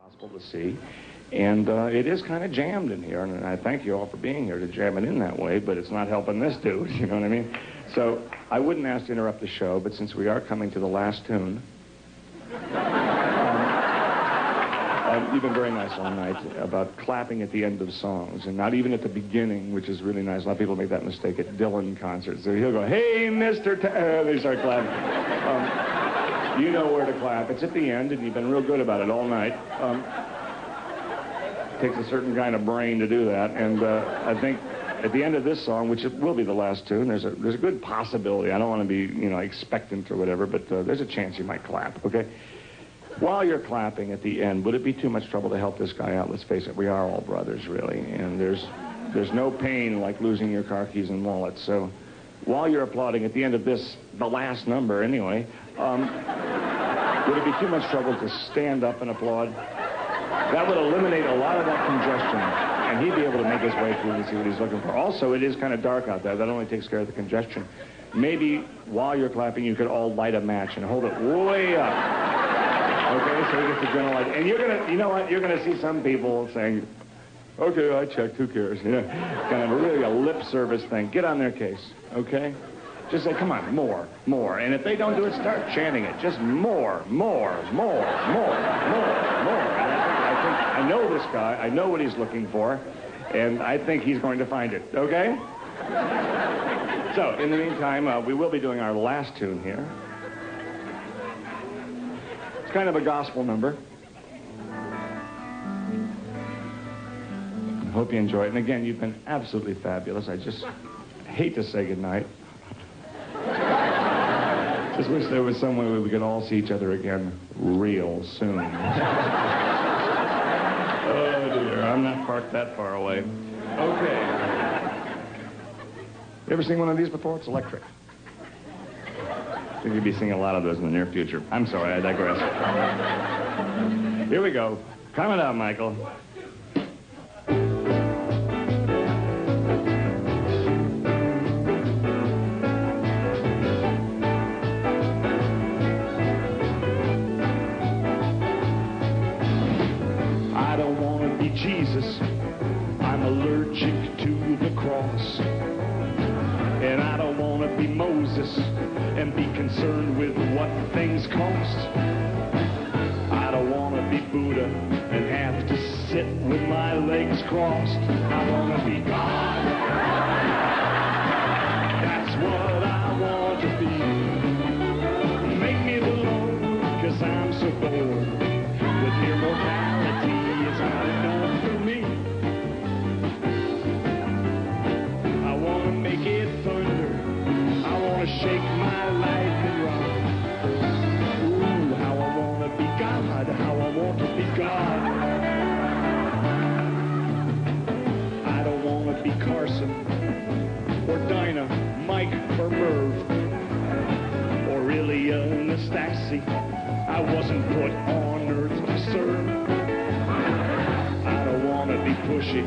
Possible to see, and it is kind of jammed in here, and I thank you all for being here to jam it in that way, but it's not helping this dude, you know what I mean? So I wouldn't ask to interrupt the show, but since we are coming to the last tune, you've been very nice all night about clapping at the end of songs, and not even at the beginning, which is really nice. A lot of people make that mistake at Dylan concerts. So he'll go, "Hey, Mr. They start clapping. You know where to clap. It's at the end, and you've been real good about it all night. It takes a certain kind of brain to do that, and I think at the end of this song, which will be the last tune, there's a good possibility. I don't want to be, expectant or whatever, but there's a chance you might clap, okay? While you're clapping at the end, would it be too much trouble to help this guy out? Let's face it, we are all brothers, really, and there's no pain like losing your car keys and wallet, so while you're applauding at the end of this, the last number anyway, would it be too much trouble to stand up and applaud? That would eliminate a lot of that congestion, and he'd be able to make his way through and see what he's looking for. Also, it is kind of dark out there. That only takes care of the congestion. Maybe while you're clapping, you could all light a match and hold it way up. Okay, so you get the general light. And you're gonna, you know what? You're gonna see some people saying, "Okay, I checked. Who cares?" Kind of really a lip service thing. Get on their case, okay? Just say, "Come on, more, more." And if they don't do it, start chanting it. Just more, more, more, more, more, more. And I know this guy. I know what he's looking for, and I think he's going to find it, okay? So, in the meantime, we will be doing our last tune here. It's kind of a gospel number. I hope you enjoy it. And again, you've been absolutely fabulous. I just hate to say goodnight. Just wish there was some way we could all see each other again real soon. Oh, dear. I'm not parked that far away. Okay. You ever seen one of these before? It's electric. I think you'll be seeing a lot of those in the near future. I'm sorry, I digress. Here we go. Coming up, Michael. Jesus, I'm allergic to the cross, and I don't want to be Moses and be concerned with what things cost. I don't want to be Buddha and have to sit with my legs crossed. I want to be God. That's what I want to be. Make me the Lord, 'cause I'm so bored with mere mortality. It's not enough for me. I want to make it thunder. I want to shake my life and rock. Ooh, how I want to be God. How I want to be God. I don't want to be Carson or Dinah, Mike or Merv, or really Anastassi. I wasn't put on earth to serve. I don't want to be pushy,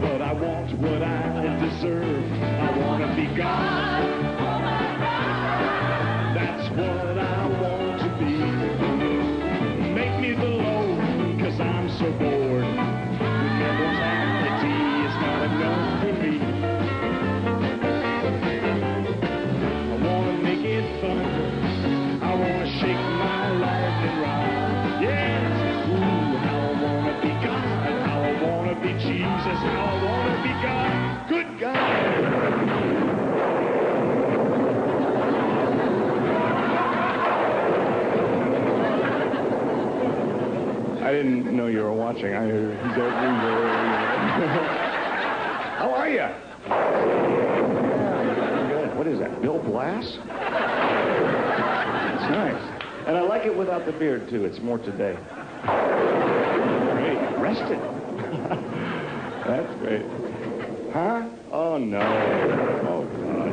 but I want what I deserve. I want to be God. That's what I want to be. Make me the Lord, 'cause I'm so bored. Immortality is not enough for me. I want to make it thunder. I want to shake my life and rock. Yes. Ooh, how I want to be God. How I want to be Jesus. How I want to be God. Good God. I didn't know you were watching. How are you? Good. What is that, Bill Blass? It's nice. And I like it without the beard, too. It's more today. Great. Rested. That's great. Huh? Oh, no. Oh, God.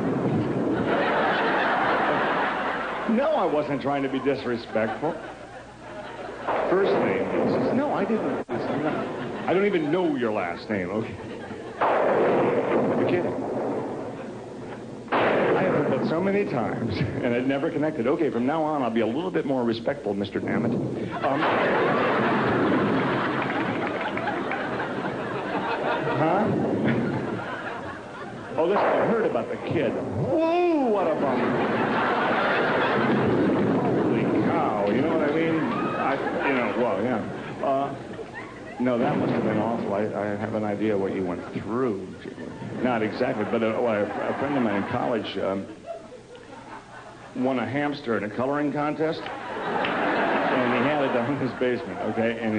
No, I wasn't trying to be disrespectful. First name. No, I didn't. I don't even know your last name, okay? You're kidding. I have heard that so many times, and it never connected. Okay, from now on, I'll be a little bit more respectful, Mr. Dammit. a kid. Whoa, what a bummer. Holy cow, you know what I mean? Well, yeah. No, that must have been awful. I have an idea what you went through. Not exactly, but a friend of mine in college won a hamster in a coloring contest. And he had it down in his basement, okay? And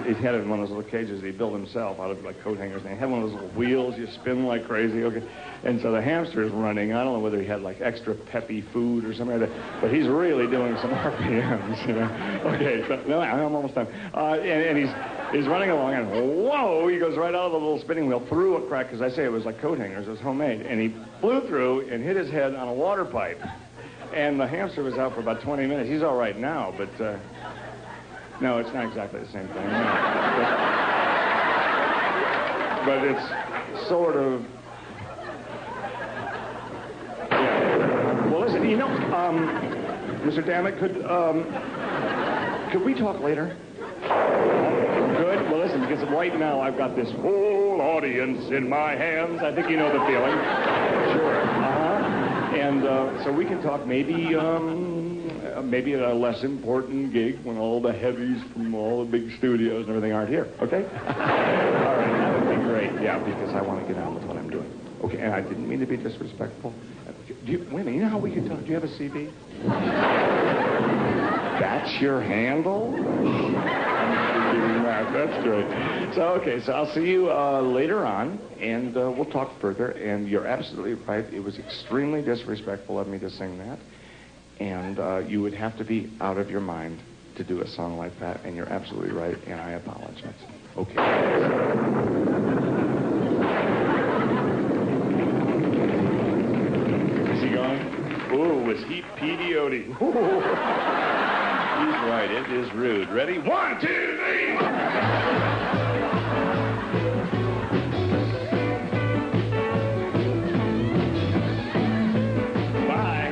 he had it in one of those little cages he built himself out of, like, coat hangers. And he had one of those little wheels you spin like crazy, okay? And so the hamster is running. I don't know whether he had, like, extra peppy food or something like that. But he's really doing some RPMs, you know? Okay, so, no, I'm almost done. And he's running along, and whoa, he goes right out of the little spinning wheel through a crack, because I say it was like coat hangers. It was homemade. And he flew through and hit his head on a water pipe. And the hamster was out for about 20 minutes. He's all right now, but... No, it's not exactly the same thing. No. But it's sort of... Yeah. Well, listen, you know, Mr. Dammit, could we talk later? Good? Well, listen, because right now I've got this whole audience in my hands. I think you know the feeling. Sure. And so we can talk maybe at a less important gig when all the heavies from all the big studios and everything aren't here, okay? All right, that would be great, yeah, because I want to get on with what I'm doing. Okay, and I didn't mean to be disrespectful. Wait a minute, you know how we can talk? Do you have a CV? That's your handle? That's great. So, okay, so I'll see you later on, and we'll talk further. And you're absolutely right. It was extremely disrespectful of me to sing that. And you would have to be out of your mind to do a song like that. And you're absolutely right, and I apologize. Okay. Is he gone? Ooh, was he P.D.O.D.? He's right, it is rude. Ready? 1, 2, 3. Bye.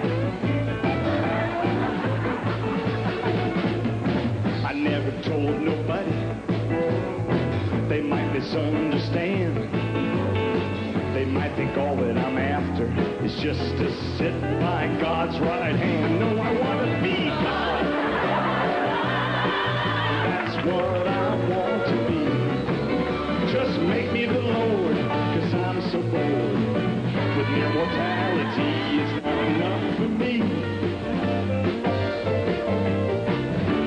I never told nobody. They might misunderstand. They might think all that I'm after is just to sit by God's right hand. No, I want to be God. What I want to be. Just make me the Lord, 'cause I'm so bored. With mere mortality, it's not enough for me.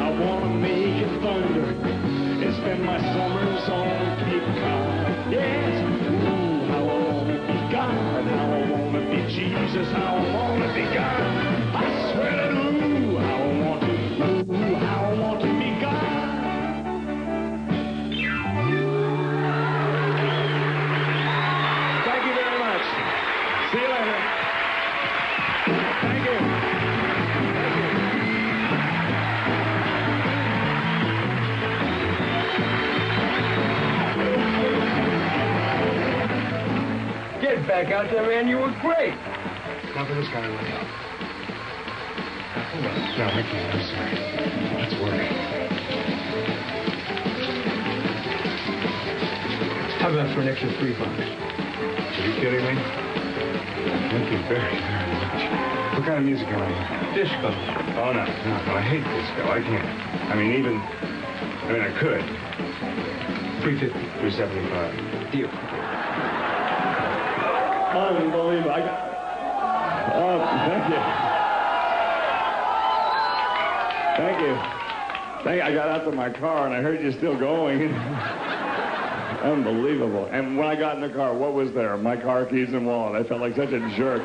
I want to make it thunder and spend my summers on Cape Cod. Yes, ooh, how I want to be God, how I want to be Jesus, how I want to be God. I swear that ooh, how I want to, ooh, how I want to be God. See you later. Thank you. Get back out there, man. You were great. Now for this guy to lay out. Hold on. No, I can't. I'm sorry. Let's work. How about for an extra $3? Are you kidding me? Thank you very, very much. What kind of music am I in? Disco. Oh, no, I hate disco. I can't. I could. 350. 375. Deal. Unbelievable. Thank you. Thank you. I got out to my car, and I heard you still going. Unbelievable. And when I got in the car, what was there? My car keys and wallet. I felt like such a jerk.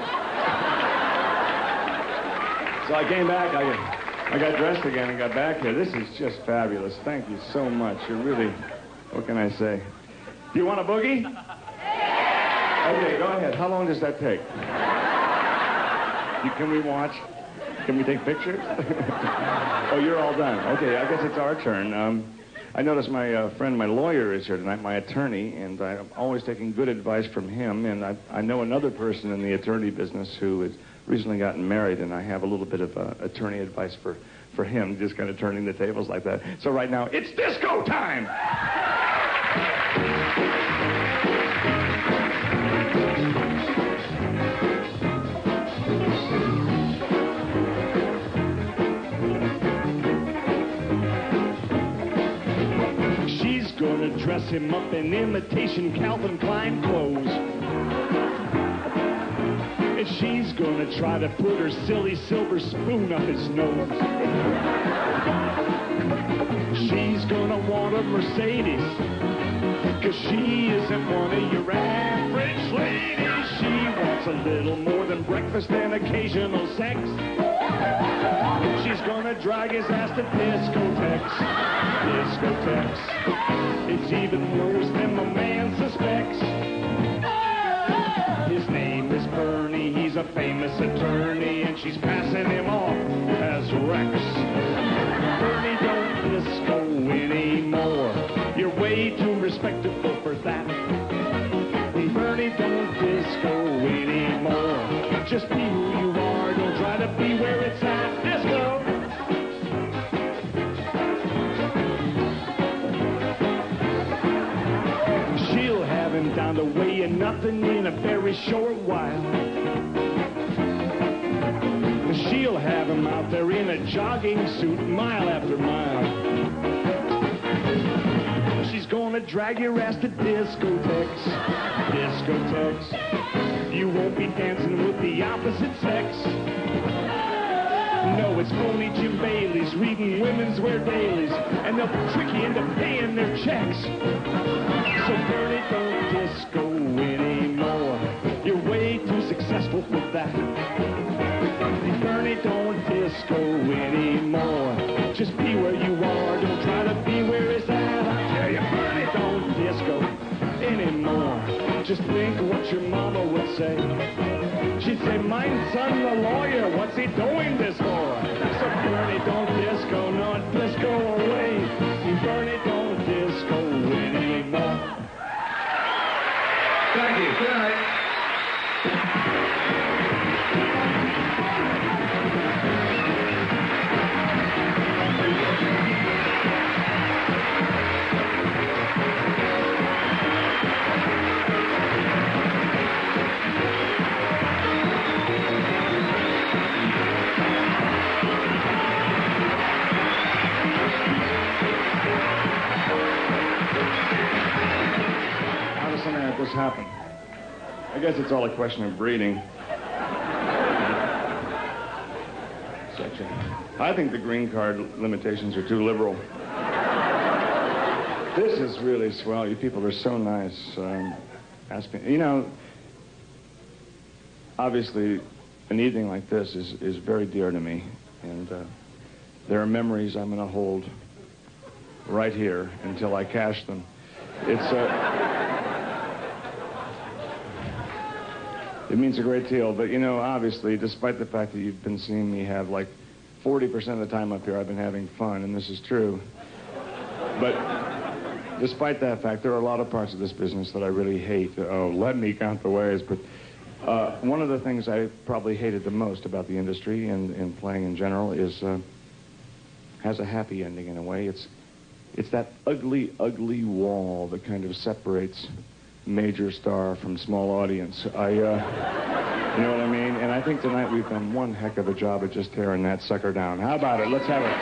So I came back. I got dressed again and got back here. This is just fabulous. Thank you so much. You're really, what can I say? Do you want a boogie? Okay, go ahead. How long does that take? Can we watch? Can we take pictures? Oh, you're all done. Okay, I guess it's our turn. I noticed my friend, my lawyer, is here tonight, my attorney, and I'm always taking good advice from him. And I know another person in the attorney business who has recently gotten married, and I have a little bit of attorney advice for him, just kind of turning the tables like that. So right now, it's disco time! gonna dress him up in imitation Calvin Klein clothes. And she's gonna try to put her silly silver spoon up his nose. She's gonna want a Mercedes, 'cause she isn't one of your average ladies. She wants a little more than breakfast and occasional sex. She's gonna drag his ass to discotheques. Discotheques. It's even worse than my man suspects. His name is Bernie, he's a famous attorney, and she's passing him off as Rex. Bernie, don't disco anymore. You're way too respectable for that. Bernie, don't disco anymore. Just be who you are, don't try to be where it's at. Disco! She'll have him down to weighing nothing in a very short while. She'll have him out there in a jogging suit mile after mile. She's gonna drag your ass to discotheques. Discotheques. You won't be dancing with the opposite sex. No, it's phony Jim Bailey's reading women's wear dailies, and they'll trick you into paying their checks. So Bernie, don't disco anymore. You're way too successful for that. Bernie, don't disco anymore. Just be where you are, don't try to be where it's at. I tell you, Bernie, don't disco anymore. Just think what your mama would say. She'd say, my son, the lawyer, what's he doing this for? So Bernie, don't disco, not disco away. Bernie, don't disco anymore. Thank you. Good night. This happened. I guess it's all a question of breeding. I think the green card limitations are too liberal. This is really swell. You people are so nice. Asking, you know, obviously, an evening like this is very dear to me, and there are memories I'm going to hold right here until I cash them. It's it means a great deal, but, you know, obviously, despite the fact that you've been seeing me have, like, 40% of the time up here, I've been having fun, and this is true. But despite that fact, there are a lot of parts of this business that I really hate. Oh, let me count the ways. But one of the things I probably hated the most about the industry and playing in general is has a happy ending in a way. It's that ugly, ugly wall that kind of separates major star from small audience. You know what I mean? And I think tonight we've done one heck of a job at just tearing that sucker down. How about it? Let's have it.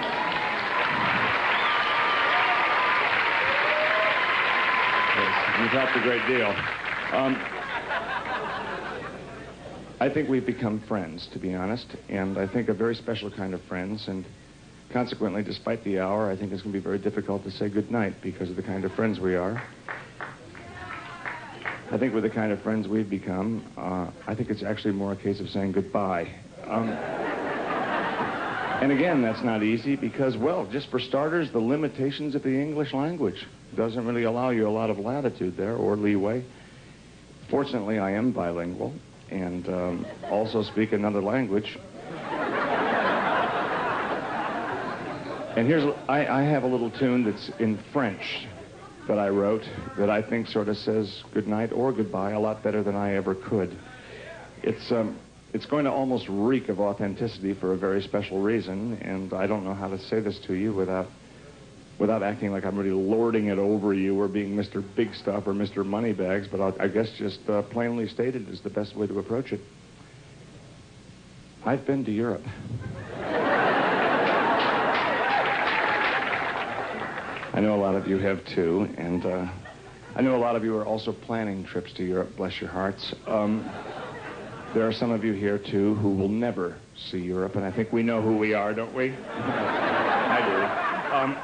Yes, you've helped a great deal. I think we've become friends, to be honest, and I think a very special kind of friends, and consequently, despite the hour, I think it's going to be very difficult to say goodnight because of the kind of friends we are. I think with the kind of friends we've become, I think it's actually more a case of saying goodbye. And again, that's not easy because, well, just for starters, the limitations of the English language doesn't really allow you a lot of latitude there or leeway. Fortunately, I am bilingual and also speak another language. And I have a little tune that's in French that I wrote that I think sort of says goodnight or goodbye a lot better than I ever could. It's going to almost reek of authenticity for a very special reason, and I don't know how to say this to you without acting like I'm really lording it over you or being Mr. Big Stuff or Mr. Moneybags, but I guess just plainly stated is the best way to approach it. I've been to Europe. I know a lot of you have too, and I know a lot of you are also planning trips to Europe, bless your hearts. There are some of you here too who will never see Europe, and I think we know who we are, don't we? I do.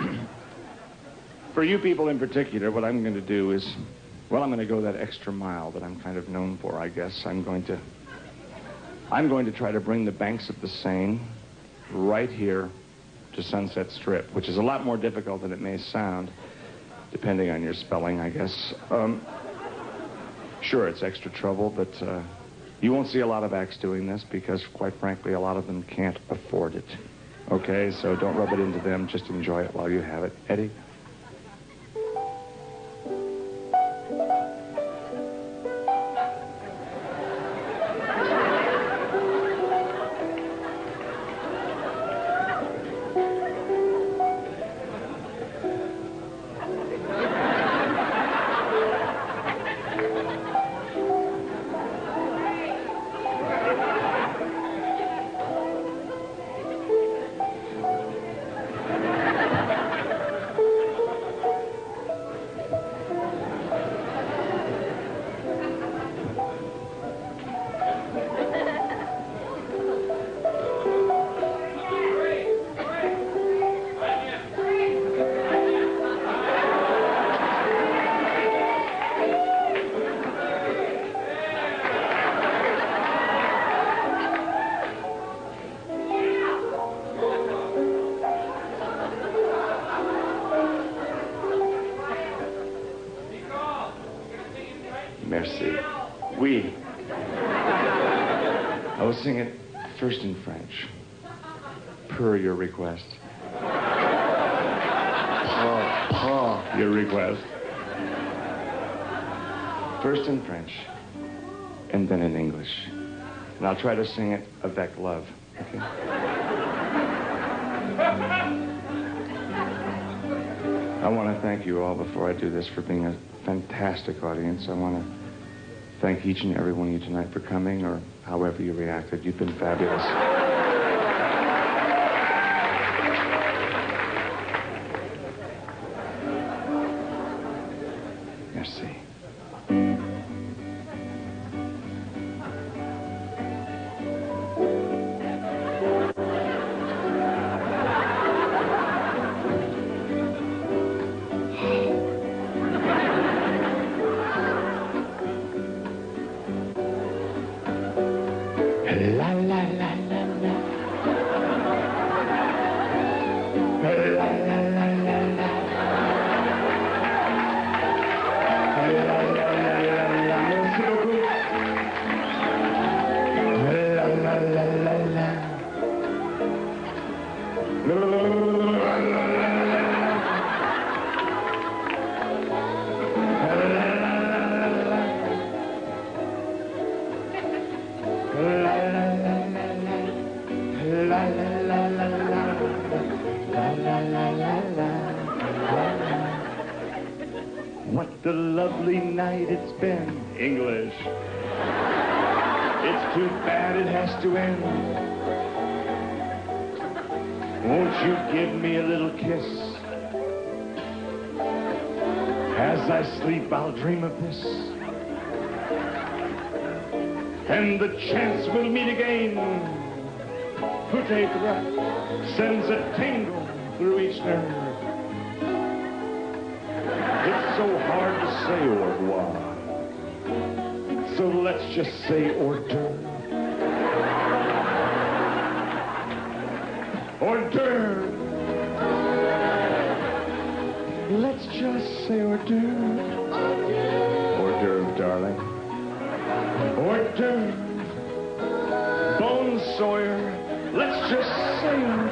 For you people in particular, what I'm going to do is, well, I'm going to go that extra mile that I'm kind of known for, I guess. I'm going to try to bring the banks of the Seine right here to Sunset Strip, which is a lot more difficult than it may sound, depending on your spelling, I guess. Sure, it's extra trouble, but you won't see a lot of acts doing this because, quite frankly, a lot of them can't afford it. Okay, so don't rub it into them. Just enjoy it while you have it. Eddie? Merci. Oui. I will sing it first in French, per your request. Your request. First in French, and then in English. And I'll try to sing it avec love, okay? I want to thank you all before I do this for being a fantastic audience. I want to thank each and every one of you tonight for coming, or however you reacted. You've been fabulous. Merci. La la la la la. La la la la la. La la la la la. Merci beaucoup. La la la la la. La la la What a lovely night it's been. English. It's too bad it has to end. Won't you give me a little kiss? As I sleep, I'll dream of this. And the chance we'll meet again. Peut-être sends a tingle through each nerve. It's so hard to say au revoir. So let's just say hors d'oeuvre. Hors d'oeuvre. Let's just say hors d'oeuvre. Hors d'oeuvre, darling. Hors d'oeuvre. Bone Sawyer. Let's just say hors d'oeuvre.